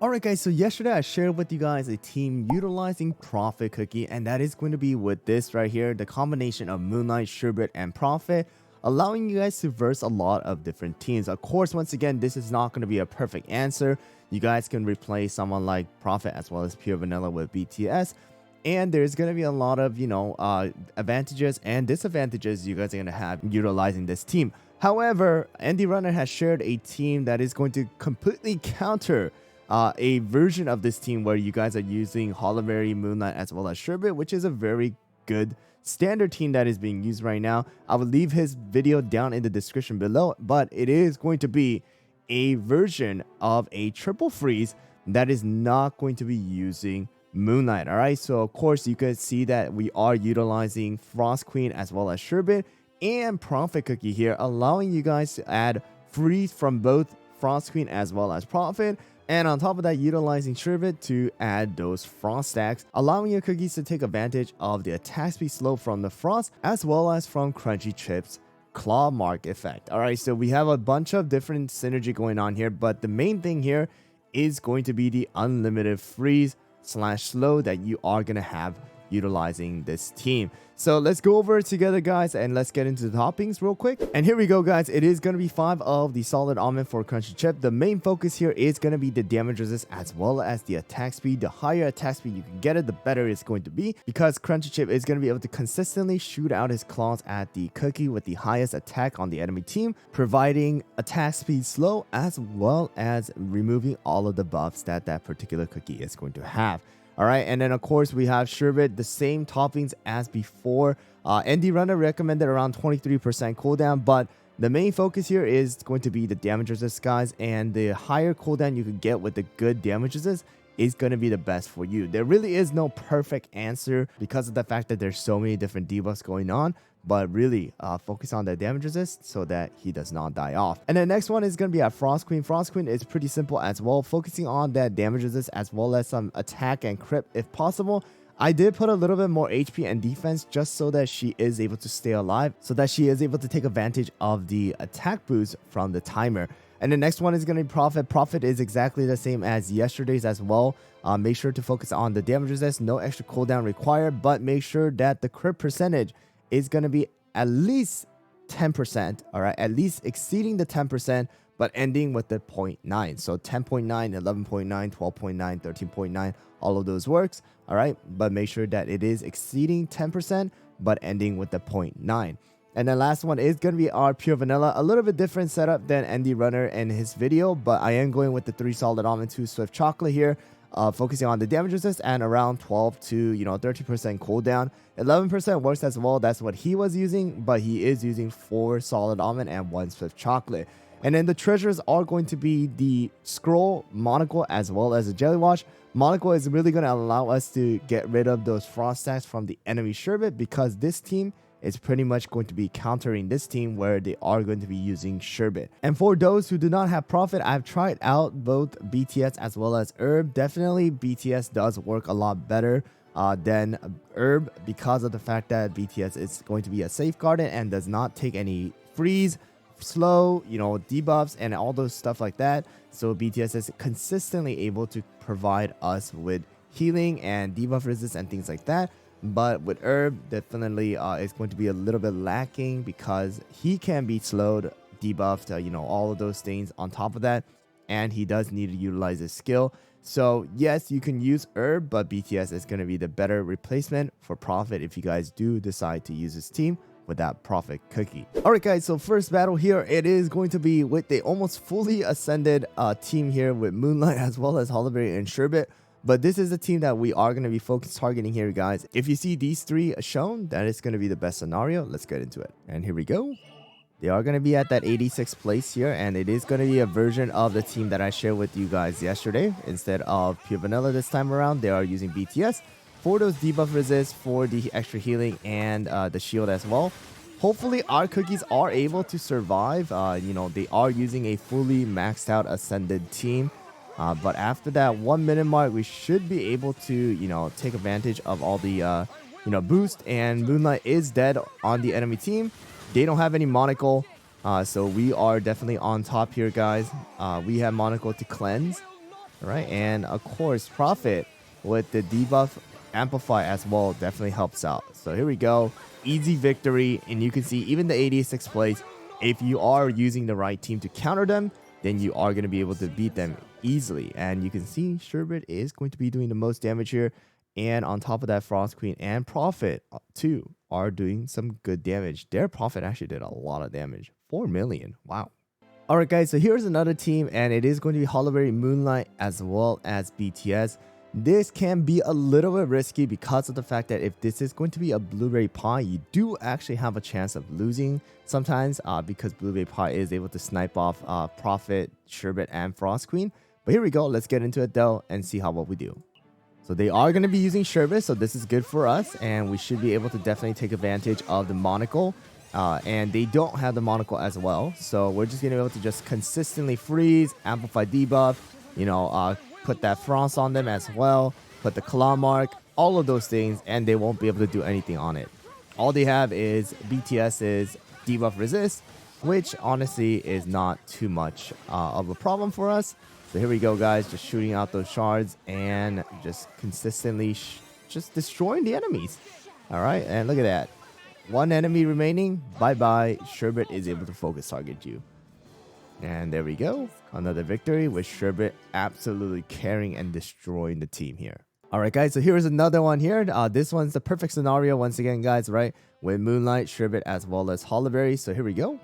Alright guys, so yesterday I shared with you guys a team utilizing Prophet Cookie, and that is going to be with this right here, the combination of Moonlight, Sherbet, and Prophet, allowing you guys to verse a lot of different teams. Of course, once again, this is not going to be a perfect answer. You guys can replace someone like Prophet as well as Pure Vanilla with BTS, and there's going to be a lot of, advantages and disadvantages you guys are going to have utilizing this team. However, Andy Runner has shared a team that is going to completely counter a version of this team where you guys are using Holloberry, Moonlight, as well as Sherbet, which is a very good standard team that is being used right now. I will leave his video down in the description below, but it is going to be a version of a triple freeze that is not going to be using Moonlight. All right, so of course you can see that we are utilizing Frost Queen as well as Sherbet and Prophet Cookie here, allowing you guys to add freeze from both Frost Queen as well as Prophet. And on top of that, utilizing Sherbet to add those Frost stacks, allowing your cookies to take advantage of the attack speed slope from the Frost, as well as from Crunchy Chip's Claw Mark effect. Alright, so we have a bunch of different synergy going on here, but the main thing here is going to be the unlimited freeze / slow that you are going to have utilizing this team. So let's go over it together, guys, and let's get into the toppings real quick. And here we go, guys. It is going to be 5 of the solid almond for Crunchy Chip. The main focus here is going to be the damage resist as well as the attack speed. The higher attack speed you can get it, the better it's going to be, because Crunchy Chip is going to be able to consistently shoot out his claws at the cookie with the highest attack on the enemy team, providing attack speed slow as well as removing all of the buffs that that particular cookie is going to have. All right, and then of course we have Sherbet, the same toppings as before. ND Runner recommended around 23% cooldown, but the main focus here is going to be the damage resist, guys, and the higher cooldown you can get with the good damage resist is going to be the best for you. There really is no perfect answer because of the fact that there's so many different debuffs going on, but really focus on the damage resist so that he does not die off. And the next one is going to be a Frost Queen. Frost Queen is pretty simple as well, focusing on that damage resist as well as some attack and crit if possible. I did put a little bit more HP and defense just so that she is able to stay alive, so that she is able to take advantage of the attack boost from the timer. And the next one is going to be Prophet. Prophet is exactly the same as yesterday's as well. Make sure to focus on the damage resist, no extra cooldown required, but make sure that the crit percentage is going to be at least 10%, all right, at least exceeding the 10%, but ending with the 0.9. So 10.9, 11.9, 12.9, 13.9, all of those works, all right, but make sure that it is exceeding 10%, but ending with the 0.9. And the last one is going to be our Pure Vanilla, a little bit different setup than Andy Runner in his video, but I am going with the 3 solid almond, 2 swift chocolate here, focusing on the damage resist and around 12 to 30% cooldown. 11% works as well. That's what he was using, but he is using 4 solid almond and 1 swift chocolate. And then the treasures are going to be the scroll, monocle, as well as the jelly wash. Monocle is really going to allow us to get rid of those frost stacks from the enemy Sherbet, because this team is pretty much going to be countering this team where they are going to be using Sherbet. And for those who do not have Prophet, I've tried out both BTS as well as Herb. Definitely BTS does work a lot better than Herb, because of the fact that BTS is going to be a safeguarded and does not take any freeze, slow, debuffs and all those stuff like that. So BTS is consistently able to provide us with healing and debuff resist and things like that. But with Herb, definitely it's going to be a little bit lacking, because he can be slowed, debuffed, all of those things on top of that, and he does need to utilize his skill. So yes, you can use Herb, but BTS is going to be the better replacement for Prophet if you guys do decide to use this team with that Prophet cookie. Alright guys, so first battle here, it is going to be with the almost fully ascended team here with Moonlight as well as Holloberry and Sherbet. But this is the team that we are going to be targeting here, guys. If you see these 3 shown, that is going to be the best scenario. Let's get into it. And here we go. They are going to be at that 86th place here, and it is going to be a version of the team that I shared with you guys yesterday. Instead of Pure Vanilla this time around, they are using BTS for those debuff resists, for the extra healing, and the shield as well. Hopefully our cookies are able to survive. They are using a fully maxed out ascended team. But after that 1 minute mark, we should be able to, take advantage of all the, boost. And Moonlight is dead on the enemy team. They don't have any monocle. So we are definitely on top here, guys. We have monocle to cleanse. All right, and of course, Prophet with the debuff amplify as well definitely helps out. So here we go, easy victory, and you can see even the 86th place. If you are using the right team to counter them, then you are going to be able to beat them easily. And you can see Sherbet is going to be doing the most damage here. And on top of that, Frost Queen and Prophet too are doing some good damage. Their Prophet actually did a lot of damage. 4 million. Wow. Alright guys, so here's another team, and it is going to be Hollow Moonlight as well as BTS. This can be a little bit risky because of the fact that if this is going to be a Blueberry Pie, you do actually have a chance of losing sometimes because Blueberry Pie is able to snipe off Prophet, Sherbet, and Frost Queen. But here we go, let's get into it though and see how well we do. So they are going to be using Sherbet, so this is good for us, and we should be able to definitely take advantage of the monocle. And they don't have the monocle as well, so we're just going to be able to just consistently freeze, amplify debuff, put that frost on them as well, put the claw mark, all of those things, and they won't be able to do anything on it. All they have is BTS's debuff resist, which honestly is not too much of a problem for us. So here we go, guys, just shooting out those shards and just consistently just destroying the enemies. All right, and look at that. One enemy remaining. Bye-bye. Sherbet is able to focus target you. And there we go. Another victory with Sherbet absolutely carrying and destroying the team here. Alright guys, so here's another one here. This one's the perfect scenario once again, guys, right? With Moonlight, Sherbet, as well as Hollowberry. So here we go.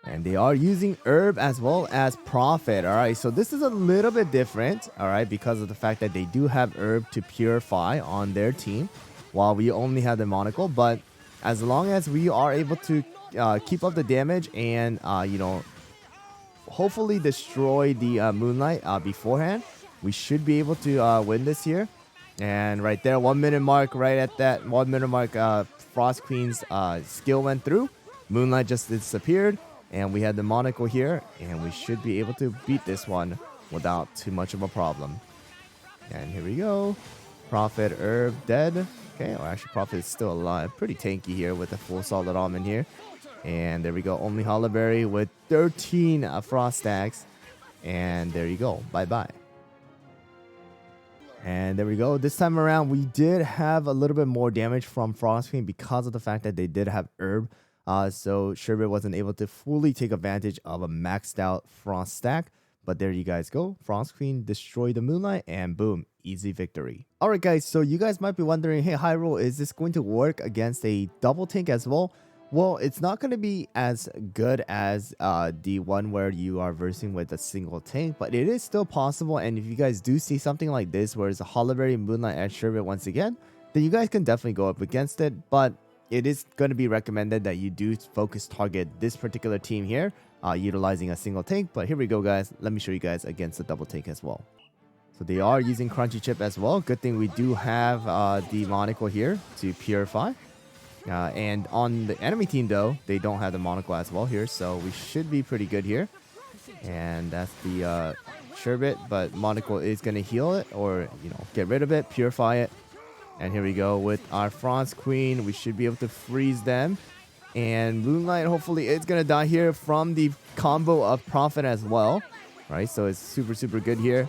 And they are using Herb as well as Prophet. Alright, so this is a little bit different, alright, because of the fact that they do have Herb to purify on their team, while we only have the monocle. But as long as we are able to keep up the damage and, hopefully destroy the Moonlight beforehand, we should be able to win this here. And right there, 1 minute mark, right at that 1 minute mark, Frost Queen's skill went through. Moonlight just disappeared, and we had the monocle here, and we should be able to beat this one without too much of a problem. And here we go. Prophet, Herb, dead. Okay, well, actually, Prophet is still alive. Pretty tanky here with a full solid almond here. And there we go. Only Hollowberry with 13 frost stacks. And there you go. Bye-bye. And there we go. This time around, we did have a little bit more damage from Frost Queen because of the fact that they did have Herb. So Sherbet wasn't able to fully take advantage of a maxed out frost stack. But there you guys go. Frost Queen destroyed the Moonlight, and boom, easy victory. Alright guys, so you guys might be wondering, hey HyRool, is this going to work against a double tank as well? Well, it's not going to be as good as the one where you are versing with a single tank, but it is still possible. And if you guys do see something like this, where it's a Hollowberry, Moonlight, and Sherbet once again, then you guys can definitely go up against it. But it is going to be recommended that you do focus target this particular team here, utilizing a single tank. But here we go, guys. Let me show you guys against the double tank as well. So they are using Crunchy Chip as well. Good thing we do have the monocle here to purify. And on the enemy team, though, they don't have the monocle as well here. So we should be pretty good here. And that's the Sherbet. But monocle is going to heal it, or, get rid of it, purify it. And here we go with our Frost Queen. We should be able to freeze them. And Moonlight, hopefully, it's going to die here from the combo of Prophet as well. Right, so it's super, super good here.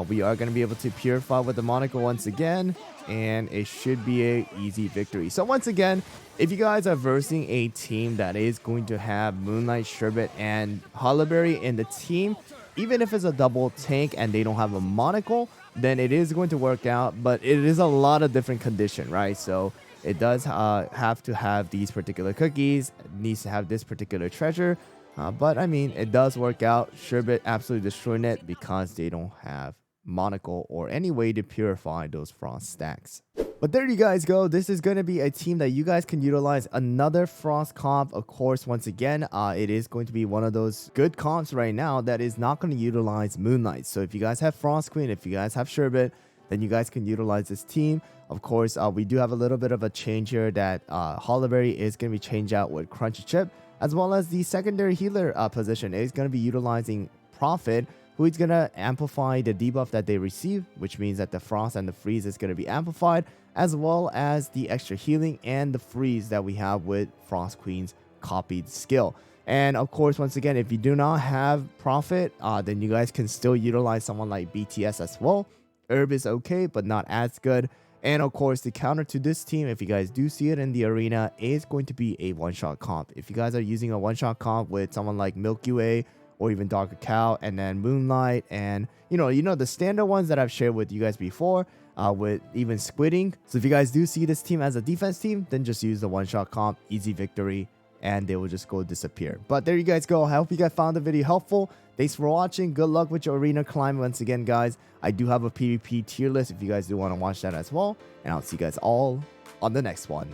We are going to be able to purify with the monocle once again, and it should be a easy victory. So once again, if you guys are versing a team that is going to have Moonlight, Sherbet, and Hollowberry in the team, even if it's a double tank and they don't have a monocle, then it is going to work out. But it is a lot of different condition, right? So it does have to have these particular cookies, it needs to have this particular treasure. But I mean, it does work out. Sherbet absolutely destroying it because they don't have monocle or any way to purify those frost stacks. But there you guys go. This is going to be a team that you guys can utilize. Another frost comp, of course. Once again, it is going to be one of those good comps right now that is not going to utilize Moonlight. So if you guys have Frost Queen, if you guys have Sherbet, then you guys can utilize this team. Of course, we do have a little bit of a change here that Hollowberry is going to be changed out with Crunchy Chip, as well as the secondary healer position is going to be utilizing Prophet, who is going to amplify the debuff that they receive, which means that the frost and the freeze is going to be amplified, as well as the extra healing and the freeze that we have with Frost Queen's copied skill. And of course, once again, if you do not have Prophet, then you guys can still utilize someone like BTS as well. Herb is okay, but not as good. And of course, the counter to this team, if you guys do see it in the arena, is going to be a one-shot comp. If you guys are using a one-shot comp with someone like Milky Way or even Dark Cacao and then Moonlight and you know the standard ones that I've shared with you guys before, with even Squidding. So if you guys do see this team as a defense team, then just use the one-shot comp, easy victory, and they will just go disappear. But there you guys go. I hope you guys found the video helpful. Thanks for watching. Good luck with your arena climb. Once again, guys, I do have a PvP tier list if you guys do want to watch that as well. And I'll see you guys all on the next one.